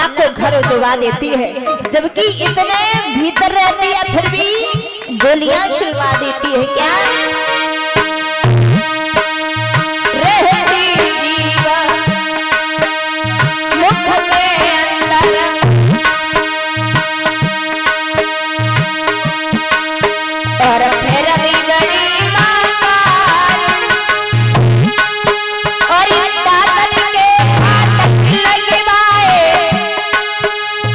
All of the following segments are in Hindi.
लाखों घर उजवा देती है, जबकि इतने भीतर रहती है फिर भी गोलियां चलवा देती है। क्या रहती जीवन मुख के अंदर, और फिर भी गरीब और इन दातन के फाटक लगवाए,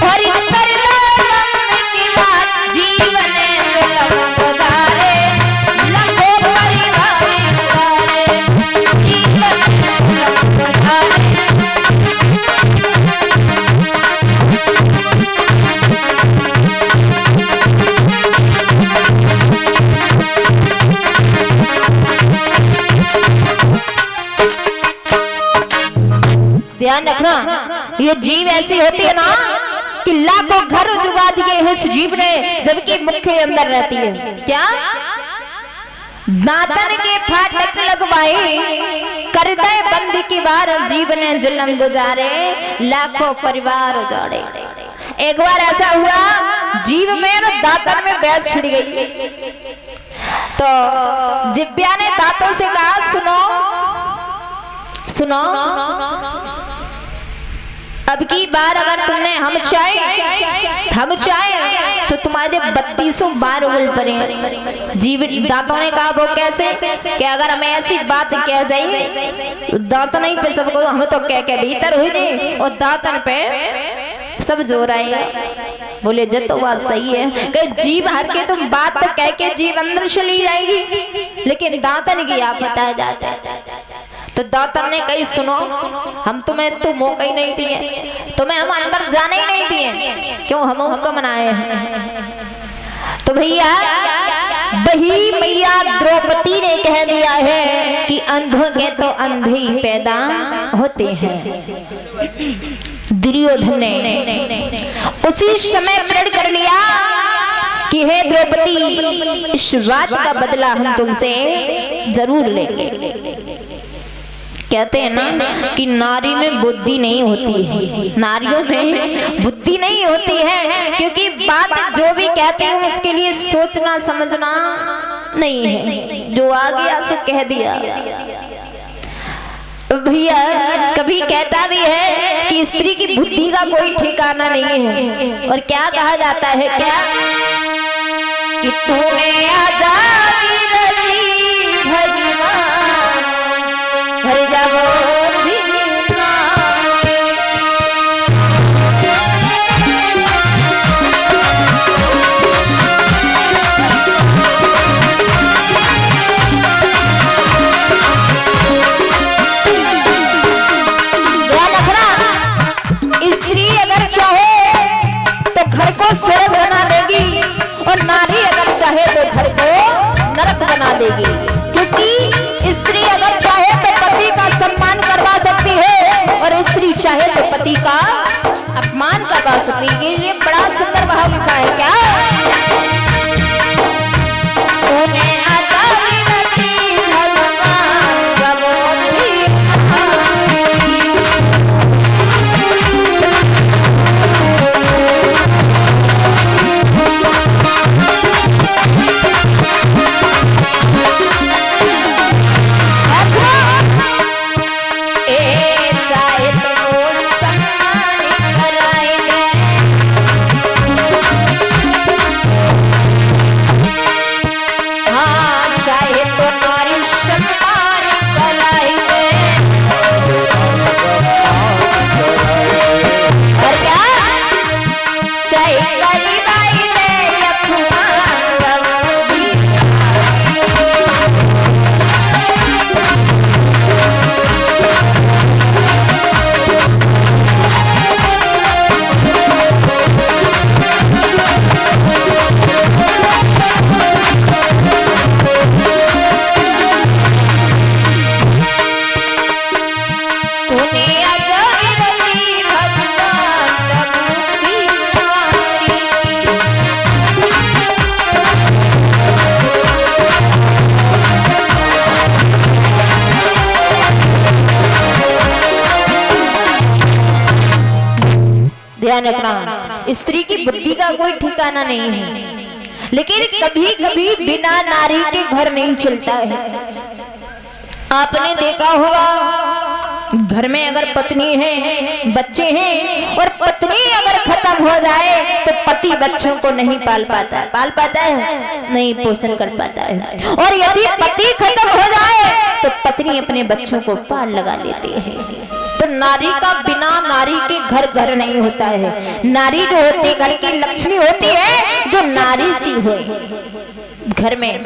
और कर की बात जीवन गुजारे, लखों परिवार गुजारे, जीवन गुजारे। ध्यान रखना, ये जीव ऐसी होती है ना कि लाखों घर उजवा दिए हैं इस जीव ने, जबकि मुख के अंदर रहती है। क्या दातन के फाटक लगवाए, कर दे बंदी की बार, जीव ने जुल्म गुजारे, लाखों परिवार उजाड़े। एक बार ऐसा हुआ, जीव में ना दातन में बहस छिड़ गई, तो जिब्या ने दांतों से कहा सुनो सुनो, अब की बार अगर तुमने हम चाहे तो तुम्हारे 32 बार उगल पड़े। जीव दांतों ने कहा वो कैसे, कि अगर हमें ऐसी बात कह जाए दांत नहीं पे सबको, हम तो कह के भीतर हो जाए और दांतन पे सब जोर आएगा। बोले जब तो बात सही है, कि जीव हर के तुम बात तो कह के जीव अंदर चली जाएगी, लेकिन दांतन की आप बता जाते हैं। तो दातन ने कही सुनो, हम तुम्हें तो मौका ही नहीं दिए, तुम्हें हम अंदर जाने ही नहीं दिए, क्यों हम हुक्म मनाए हैं। तो भैया वही मैया द्रौपदी ने कह दिया है कि अंधों के तो अंधे ही पैदा होते हैं। दुर्योधन ने उसी समय प्रण कर लिया कि हे द्रौपदी, इस बात का बदला हम तुमसे जरूर लेंगे। कहते हैं ना कि नारी में बुद्धि नहीं होती है, नारियों में बुद्धि नहीं होती है, क्योंकि बात जो भी कहते हैं उसके लिए सोचना समझना नहीं है, जो आ गया सो कह दिया। भैया कभी कहता भी है कि स्त्री की बुद्धि का कोई ठिकाना नहीं है, और क्या कहा जाता है, क्या कि तूने आजादी रची भगवान हर जाओ स्वर्ग बना देगी, और नारी अगर चाहे तो घर को नरक बना देगी। क्योंकि स्त्री अगर चाहे तो पति का सम्मान करवा सकती है, और स्त्री चाहे तो पति का अपमान करवा सकती है। ये बड़ा सुंदर भाव लिखा है। क्या ध्यान रखना, स्त्री की बुद्धि का कोई ठिकाना नहीं है, लेकिन कभी कभी बिना नारी के घर नहीं चलता है। आपने देखा होगा घर में अगर पत्नी है, बच्चे हैं, और पत्नी अगर खत्म हो जाए तो पति बच्चों को नहीं पाल पाता है, नहीं पोषण कर पाता है। और यदि पति खत्म हो जाए तो पत्नी अपने बच्चों को पाल लगा लेती है। तो नारी का बिना नारी के घर नहीं होता है। नारी जो होती घर की लक्ष्मी होती है, जो नारी सी हो घर में।